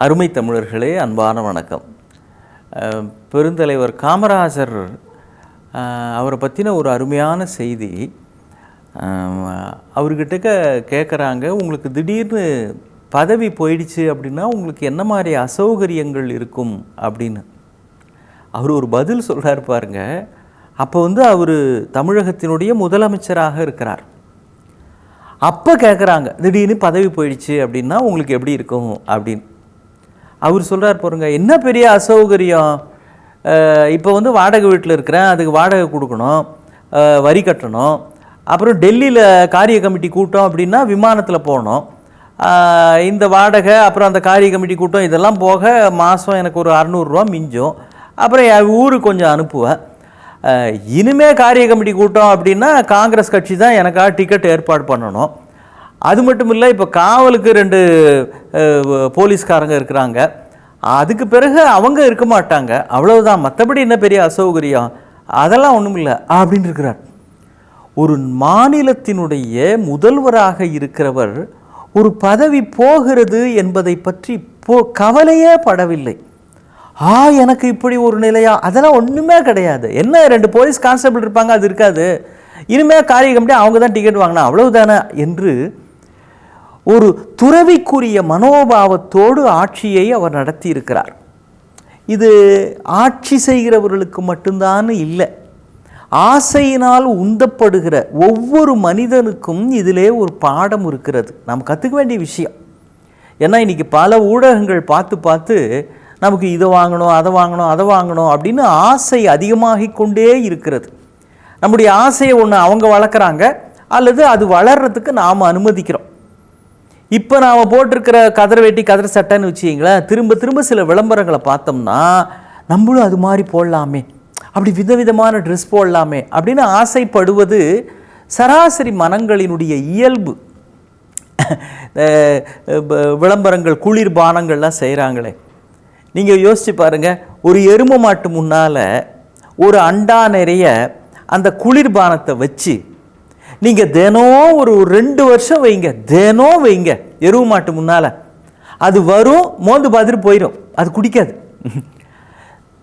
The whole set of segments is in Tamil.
அருமை தமிழர்களே, அன்பான வணக்கம். பெருந்தலைவர் காமராஜர் அவரை பற்றின ஒரு அருமையான செய்தி. அவர்கிட்ட கேட்குறாங்க, உங்களுக்கு திடீர்னு பதவி போயிடுச்சு அப்படின்னா உங்களுக்கு என்ன மாதிரி அசௌகரியங்கள் இருக்கும் அப்படின்னு. அவர் ஒரு பதில் சொல்கிறார் பாருங்க. அப்போ அவர் தமிழகத்தினுடைய முதலமைச்சராக இருக்கிறார். அப்போ கேட்குறாங்க, திடீர்னு பதவி போயிடுச்சு அப்படின்னா உங்களுக்கு எப்படி இருக்கும் அப்படின்னு. அவர் சொல்கிறார் பாருங்க, என்ன பெரிய அசௌகரியம், இப்போ வாடகை வீட்டில் இருக்கிறேன், அதுக்கு வாடகை கொடுக்கணும், வரி கட்டணும், அப்புறம் டெல்லியில் காரிய கமிட்டி கூட்டம் அப்படின்னா விமானத்தில் போகணும், இந்த வாடகை அப்புறம் அந்த காரிய கமிட்டி கூட்டம் இதெல்லாம் போக மாதம் எனக்கு ஒரு 600 ரூபா மிஞ்சும், அப்புறம் என் ஊருக்கு கொஞ்சம் அனுப்புவேன். இனிமேல் காரிய கமிட்டி கூட்டம் அப்படின்னா காங்கிரஸ் கட்சி தான் எனக்காக டிக்கெட் ஏற்பாடு பண்ணணும். அது மட்டும் இல்லை, இப்போ காவலுக்கு 2 போலீஸ்காரங்க இருக்கிறாங்க, அதுக்கு பிறகு அவங்க இருக்க மாட்டாங்க, அவ்வளவுதான், மற்றபடி என்ன பெரிய அசௌகரியம், அதெல்லாம் ஒன்றும் இல்லை அப்படின்னு இருக்கிறார். ஒரு மாநிலத்தினுடைய முதல்வராக இருக்கிறவர் ஒரு பதவி போகிறது என்பதை பற்றி கவலையே படவில்லை. எனக்கு இப்படி ஒரு நிலையா, அதெல்லாம் ஒன்றுமே கிடையாது, என்ன 2 போலீஸ் கான்ஸ்டபிள் இருப்பாங்க, அது இருக்காது, இனிமேல் காரிய கமிட்டி அவங்க தான் டிக்கெட் வாங்கினா அவ்வளவுதானே என்று ஒரு துறவிக்குரிய மனோபாவத்தோடு ஆட்சியை அவர் நடத்தி இருக்கிறார். இது ஆட்சி செய்கிறவர்களுக்கு மட்டும்தான் இல்லை, ஆசையினால் உந்தப்படுகிற ஒவ்வொரு மனிதனுக்கும் இதிலே ஒரு பாடம் இருக்கிறது, நாம் கற்றுக்க வேண்டிய விஷயம். ஏன்னா இன்றைக்கி பல ஊடகங்கள் பார்த்து நமக்கு இதை வாங்கணும், அதை வாங்கணும், அதை வாங்கணும் அப்படின்னு ஆசை அதிகமாகி கொண்டே இருக்கிறது. நம்முடைய ஆசையை ஒன்று அவங்க வளர்க்குறாங்க, அல்லது அது வளர்கிறதுக்கு நாம் அனுமதிக்கிறோம். இப்போ நாம் போட்டிருக்கிற கதர் வேட்டி கதர் சட்டைன்னு வச்சுக்கிங்களேன், திரும்ப சில விளம்பரங்களை பார்த்தோம்னா நம்மளும் அது மாதிரி போடலாமே, அப்படி விதவிதமான ட்ரெஸ் போடலாமே அப்படின்னு ஆசைப்படுவது சராசரி மனங்களினுடைய இயல்பு. விளம்பரங்கள் குளிர்பானங்கள்லாம் செய்கிறாங்களே, நீங்கள் யோசிச்சு பாருங்கள், ஒரு எருமை மாட்டு முன்னால் ஒரு அண்டா நிறைய அந்த குளிர்பானத்தை வச்சு நீங்கள் தினம் ஒரு 2 வருஷம் வைங்க, தினம் வைங்க எருவு மாட்டு முன்னால், அது வரும், மோந்து பார்த்துட்டு போயிடும், அது குடிக்காது.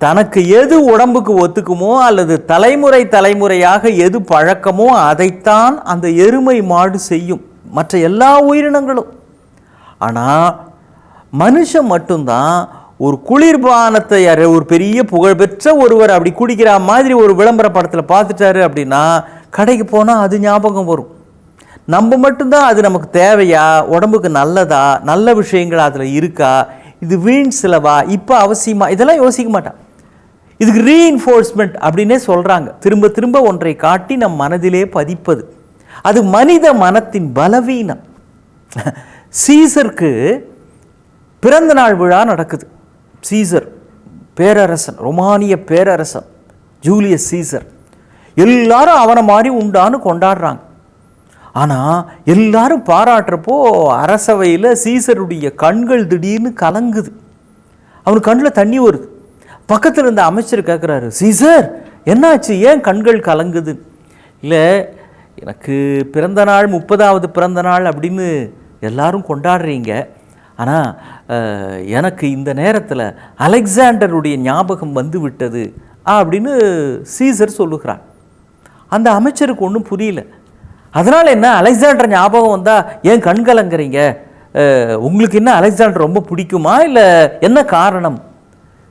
தனக்கு எது உடம்புக்கு ஒத்துக்குமோ அல்லது தலைமுறையாக எது பழக்கமோ அதைத்தான் அந்த எருமை மாடு செய்யும், மற்ற எல்லா உயிரினங்களும். ஆனால் மனுஷன் மட்டும்தான் ஒரு குளிர்பானத்தை ஒரு பெரிய புகழ்பெற்ற ஒருவர் அப்படி குடிக்கிற மாதிரி ஒரு விளம்பர படத்தில் பார்த்துட்டாரு அப்படின்னா கடைக்கு போனால் அது ஞாபகம் வரும். நம்ம மட்டும்தான் அது நமக்கு தேவையா, உடம்புக்கு நல்லதா, நல்ல விஷயங்கள் அதில் இருக்கா, இது வீண் செலவா, இப்போ அவசியமா, இதெல்லாம் யோசிக்க மாட்டான். இதுக்கு ரீஇன்ஃபோர்ஸ்மெண்ட் அப்படின்னே சொல்கிறாங்க, திரும்ப ஒன்றை காட்டி நம் மனதிலே பதிப்பது. அது மனித மனத்தின் பலவீனம். சீசருக்கு பிறந்த நாள் விழா நடக்குது. சீசர் பேரரசன், ரொமானிய பேரரசன் ஜூலியஸ் சீசர். எல்லாரும் அவனை மாதிரி உண்டான்னு கொண்டாடுறாங்க. ஆனால் எல்லாரும் பாராட்டுறப்போ அரசவையில் சீசருடைய கண்கள் திடீர்னு கலங்குது, அவனுக்கு கண்ணில் தண்ணி வருது. பக்கத்தில் இருந்த அமைச்சர் கேட்குறாரு, சீசர் என்னாச்சு, ஏன் கண்கள் கலங்குது? இல்லை, எனக்கு பிறந்த நாள் 30வது பிறந்த நாள் அப்படின்னு எல்லாரும் கொண்டாடுறீங்க, ஆனால் எனக்கு இந்த நேரத்தில் அலெக்சாண்டருடைய ஞாபகம் வந்து விட்டது அப்படின்னு சீசர் சொல்லுகிறான். அந்த அமைச்சருக்கு ஒன்றும் புரியல. அதனால் என்ன, அலெக்சாண்டர் ஞாபகம் வந்தால் ஏன் கண்கலங்குறீங்க, உங்களுக்கு என்ன அலெக்சாண்டர் ரொம்ப பிடிக்குமா, இல்லை என்ன காரணம்?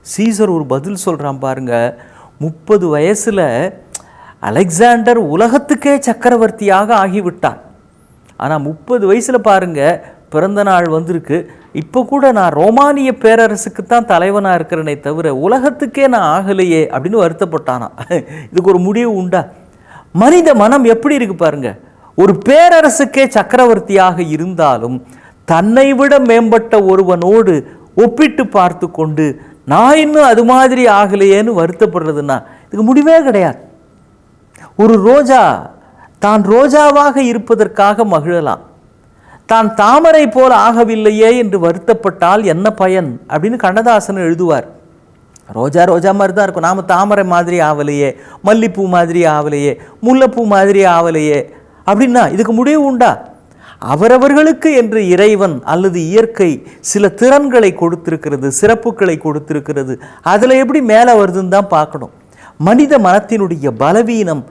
சீசர் ஒரு பதில் சொல்கிறான் பாருங்க. 30 வயசில் அலெக்சாண்டர் உலகத்துக்கே சக்கரவர்த்தியாக ஆகிவிட்டான். ஆனால் 30 வயசில் பாருங்கள் பிறந்த நாள் வந்திருக்கு, இப்போ கூட நான் ரோமானிய பேரரசுக்கு தான் தலைவனாக இருக்கிறேனே தவிர உலகத்துக்கே நான் ஆகலையே அப்படின்னு வருத்தப்பட்டானா. இதுக்கு ஒரு முடிவு உண்டா? மனித மனம் எப்படி இருக்கு பாருங்க. ஒரு பேரரசுக்கே சக்கரவர்த்தியாக இருந்தாலும் தன்னை விட மேம்பட்ட ஒருவனோடு ஒப்பிட்டு பார்த்து கொண்டு நான் இன்னும் அது மாதிரி ஆகலையேன்னு வருத்தப்படுறதுன்னா இதுக்கு முடிவே கிடையாது. ஒரு ரோஜா தான் ரோஜாவாக இருப்பதற்காக மகிழலாம், தான் தாமரை போல் ஆகவில்லையே என்று வருத்தப்பட்டால் என்ன பயன் அப்படின்னு கண்ணதாசன் எழுதுவார். ரோஜா மாதிரி தான் இருக்கும், நாம் தாமரை மாதிரி ஆகலையே, மல்லிப்பூ மாதிரி ஆகலையே, முல்லைப்பூ மாதிரி ஆகலையே அப்படின்னா இதுக்கு முடிவு உண்டா? அவரவர்களுக்கு என்று இறைவன் அல்லது இயற்கை சில திறன்களை கொடுத்திருக்கிறது, சிறப்புகளை கொடுத்திருக்கிறது. அதில் எப்படி மேலே வருதுன்னு தான் பார்க்கணும். மனித மனத்தினுடைய பலவீனம்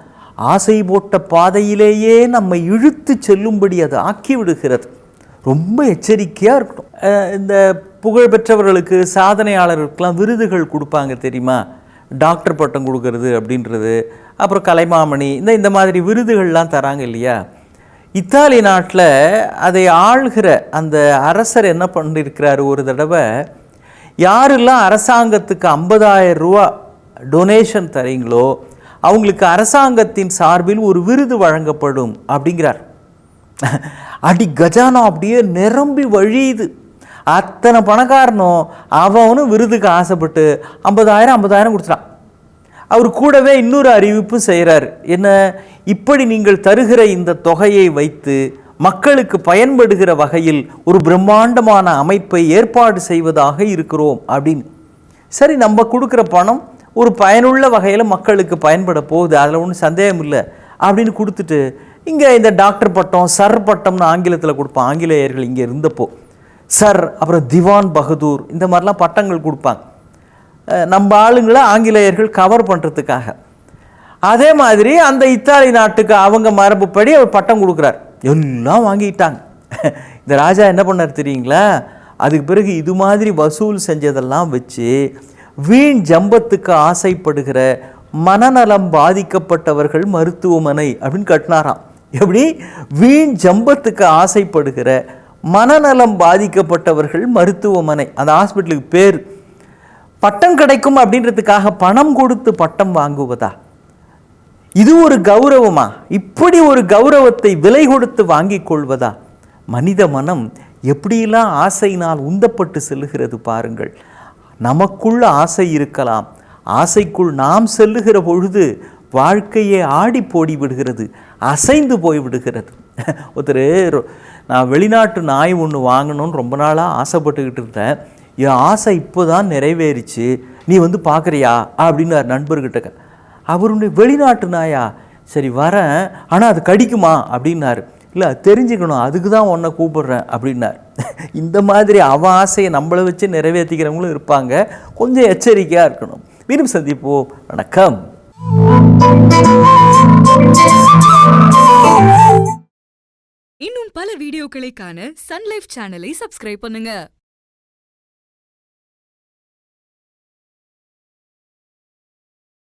ஆசை போட்ட பாதையிலேயே நம்மை இழுத்து செல்லும்படி அது ஆக்கி விடுகிறது. ரொம்ப எச்சரிக்கையாக இருக்கணும். இந்த புகழ்பெற்றவர்களுக்கு, சாதனையாளர்களுக்கெல்லாம் விருதுகள் கொடுப்பாங்க தெரியுமா? டாக்டர் பட்டம் கொடுக்கறது அப்படின்றது, அப்புறம் கலைமாமணி, இந்த மாதிரி விருதுகள்லாம் தராங்க இல்லையா? இத்தாலி நாட்டில் அதை ஆள்கிற அந்த அரசர் என்ன பண்ணியிருக்கிறாரு, ஒரு தடவை யாரெல்லாம் அரசாங்கத்துக்கு 50,000 ரூபா டொனேஷன் தரீங்களோ அவங்களுக்கு அரசாங்கத்தின் சார்பில் ஒரு விருது வழங்கப்படும் அப்படிங்கிறார். அடி கஜானா அப்படியே நிரம்பி வழியுது. அத்தனை பணக்காரனும் அவனும் விருதுக்கு ஆசைப்பட்டு 50,000 கொடுத்துட்டான். அவர் கூடவே இன்னொரு அறிவிப்பு செய்கிறார். என்ன, இப்படி நீங்கள் தருகிற இந்த தொகையை வைத்து மக்களுக்கு பயன்படுகிற வகையில் ஒரு பிரம்மாண்டமான அமைப்பை ஏற்பாடு செய்வதாக இருக்கிறோம் அப்படின்னு. சரி, நம்ம கொடுக்குற பணம் ஒரு பயனுள்ள வகையில் மக்களுக்கு பயன்பட போகுது, அதில் ஒன்றும் சந்தேகம் இல்லை அப்படின்னு கொடுத்துட்டு, இங்கே இந்த டாக்டர் பட்டம், சர் பட்டம்னு ஆங்கிலத்தில் கொடுப்பான். ஆங்கிலேயர்கள் இங்கே இருந்தப்போ சர், அப்புறம் திவான் பகதூர், இந்த மாதிரிலாம் பட்டங்கள் கொடுப்பாங்க நம்ம ஆளுங்களை ஆங்கிலேயர்கள் கவர் பண்ணுறதுக்காக. அதே மாதிரி அந்த இத்தாலி நாட்டுக்கு அவங்க மரபுப்படி அவர் பட்டம் கொடுக்குறார். எல்லாம் வாங்கிட்டாங்க. இந்த ராஜா என்ன பண்ணார் தெரியுங்களா? அதுக்கு பிறகு இது மாதிரி வசூல் செஞ்சதெல்லாம் வச்சு வீண் ஜம்பத்துக்கு ஆசைப்படுகிற மனநலம் பாதிக்கப்பட்டவர்கள் மருத்துவமனை அப்படின்னு கட்டினாராம். எப்படி? வீண் ஜம்பத்துக்கு ஆசைப்படுகிற மனநலம் பாதிக்கப்பட்டவர்கள் மருத்துவமனை. அந்த ஹாஸ்பிட்டலுக்கு பேர். பட்டம் கிடைக்கும் அப்படின்றதுக்காக பணம் கொடுத்து பட்டம் வாங்குவதா? இது ஒரு கௌரவமா? இப்படி ஒரு கௌரவத்தை விலை கொடுத்து வாங்கிக் கொள்வதா? மனித மனம் எப்படியெல்லாம் ஆசையினால் உந்தப்பட்டு செல்லுகிறது பாருங்கள். நமக்குள்ள ஆசை இருக்கலாம். ஆசைக்குள் நாம் செல்லுகிற பொழுது வாழ்க்கையே ஆடி போடி விடுகிறது, அசைந்து போய் விடுகிறது. ஒருத்தர், நான் வெளிநாட்டு நாய் ஒன்று வாங்கணும்னு ரொம்ப நாளாக ஆசைப்பட்டுக்கிட்டு இருந்தேன், என் ஆசை இப்போ தான் நிறைவேறிச்சு, நீ வந்து பார்க்குறியா அப்படின்னார் நண்பர்கிட்ட. அவருடைய வெளிநாட்டு நாயா? சரி வரேன், ஆனால் அது கடிக்குமா அப்படின்னாரு. இல்லை தெரிஞ்சுக்கணும், அதுக்கு தான் உன்னை கூப்பிடுறேன் அப்படின்னார். இந்த மாதிரி அவன் ஆசையை நம்மளை வச்சு நிறைவேற்றிக்கிறவங்களும் இருப்பாங்க. கொஞ்சம் எச்சரிக்கையாக இருக்கணும். மீண்டும் சந்திப்போம். வணக்கம். இன்னும் பல வீடியோக்களை காண சன் லைஃப் சேனலை சப்ஸ்கிரைப் பண்ணுங்க.